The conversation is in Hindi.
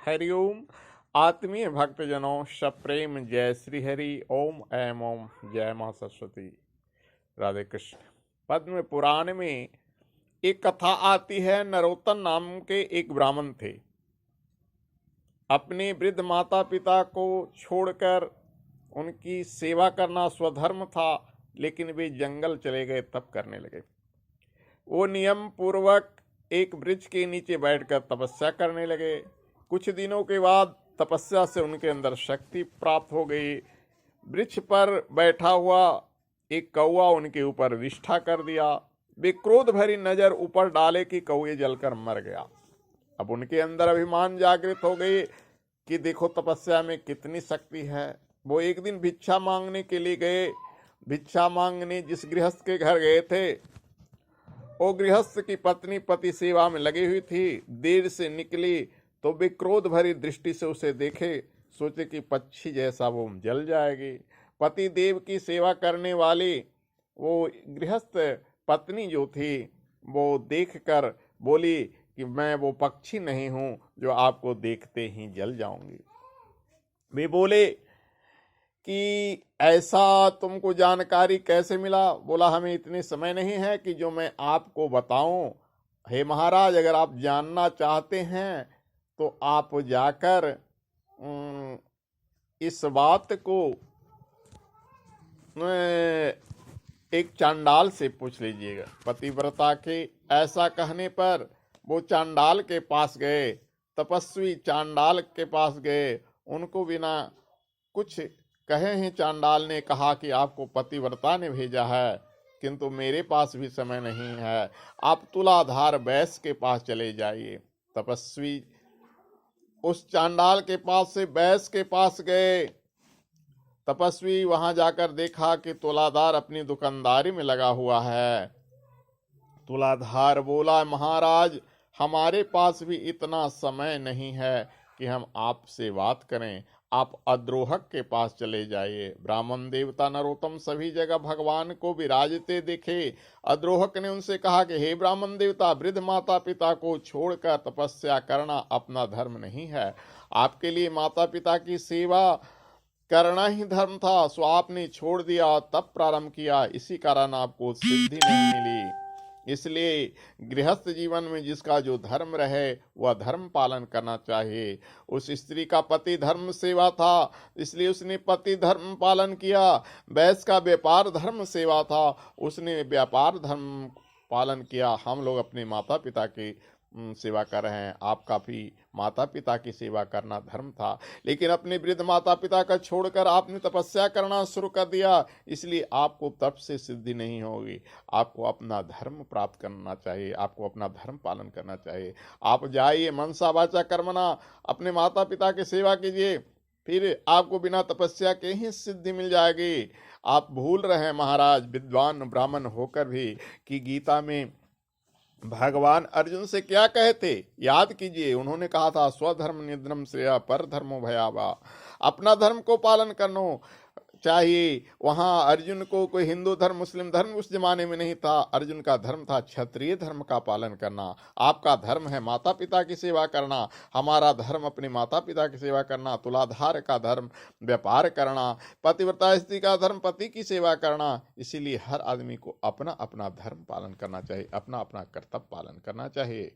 हरिओम। आत्मीय भक्तजनों, सप्रेम जय श्री हरि। ओम ऐम ओम। जय मां सरस्वती। राधे कृष्ण। पद्म पुराण में एक कथा आती है। नरोत्तम नाम के एक ब्राह्मण थे। अपने वृद्ध माता पिता को छोड़कर उनकी सेवा करना स्वधर्म था, लेकिन वे जंगल चले गए, तप करने लगे। वो नियम पूर्वक एक वृक्ष के नीचे बैठकर तपस्या करने लगे। कुछ दिनों के बाद तपस्या से उनके अंदर शक्ति प्राप्त हो गई। वृक्ष पर बैठा हुआ एक कौवा उनके ऊपर विष्ठा कर दिया। वे क्रोध भरी नजर ऊपर डाले कि कौवे जलकर मर गया। अब उनके अंदर अभिमान जागृत हो गई कि देखो तपस्या में कितनी शक्ति है। वो एक दिन भिक्षा मांगने के लिए गए। भिक्षा मांगने जिस गृहस्थ के घर गए थे, वो गृहस्थ की पत्नी पति सेवा में लगी हुई थी। देर से निकली तो वे क्रोध भरी दृष्टि से उसे देखे, सोचे कि पक्षी जैसा वो जल जाएगी। पति देव की सेवा करने वाली वो गृहस्थ पत्नी जो थी, वो देखकर बोली कि मैं वो पक्षी नहीं हूं जो आपको देखते ही जल जाऊंगी। वे बोले कि ऐसा तुमको जानकारी कैसे मिला? बोला हमें इतने समय नहीं है कि जो मैं आपको बताऊं। हे महाराज, अगर आप जानना चाहते हैं तो आप जाकर इस बात को एक चांडाल से पूछ लीजिएगा। पतिव्रता के ऐसा कहने पर वो चांडाल के पास गए। तपस्वी चांडाल के पास गए। उनको बिना कुछ कहे ही चांडाल ने कहा कि आपको पतिव्रता ने भेजा है, किंतु मेरे पास भी समय नहीं है। आप तुलाधार वैश्य के पास चले जाइए। तपस्वी उस चांडाल के पास से वैश्य के पास गए। तपस्वी वहां जाकर देखा कि तुलाधार अपनी दुकानदारी में लगा हुआ है। तुलाधार बोला, महाराज, हमारे पास भी इतना समय नहीं है कि हम आपसे बात करें। आप अद्रोहक के पास चले जाइए। ब्राह्मण देवता नरोत्तम सभी जगह भगवान को विराजते देखे। अद्रोहक ने उनसे कहा कि हे ब्राह्मण देवता, वृद्ध माता पिता को छोड़कर तपस्या करना अपना धर्म नहीं है। आपके लिए माता पिता की सेवा करना ही धर्म था, सो आपने छोड़ दिया, तब प्रारंभ किया। इसी कारण आपको सिद्धि नहीं मिली। इसलिए गृहस्थ जीवन में जिसका जो धर्म रहे वह धर्म पालन करना चाहिए। उस स्त्री का पति धर्म सेवा था, इसलिए उसने पति धर्म पालन किया। वैश्य का व्यापार धर्म सेवा था, उसने व्यापार धर्म पालन किया। हम लोग अपने माता पिता की सेवा कर रहे हैं। आपका भी माता पिता की सेवा करना धर्म था, लेकिन अपने वृद्ध माता पिता का छोड़कर आपने तपस्या करना शुरू कर दिया। इसलिए आपको तप से सिद्धि नहीं होगी। आपको अपना धर्म प्राप्त करना चाहिए। आपको अपना धर्म पालन करना चाहिए। आप जाइए, मनसा वाचा कर्मणा, अपने माता पिता की सेवा कीजिए, फिर आपको बिना तपस्या के ही सिद्धि मिल जाएगी। आप भूल रहे हैं महाराज, विद्वान ब्राह्मण होकर भी, कि गीता में भगवान अर्जुन से क्या कहे थे, याद कीजिए। उन्होंने कहा था, स्वधर्म निधर्म श्रेय पर धर्मो भयावा। अपना धर्म को पालन करना चाहिए। वहां अर्जुन को कोई हिंदू धर्म मुस्लिम धर्म उस जमाने में नहीं था। अर्जुन का धर्म था क्षत्रिय धर्म का पालन करना। आपका धर्म है माता पिता की सेवा करना। हमारा धर्म अपने माता पिता की सेवा करना। तुलाधार का धर्म व्यापार करना। पतिव्रता स्त्री का धर्म पति की सेवा करना। इसीलिए हर आदमी को अपना अपना धर्म पालन करना चाहिए, अपना अपना कर्तव्य पालन करना चाहिए।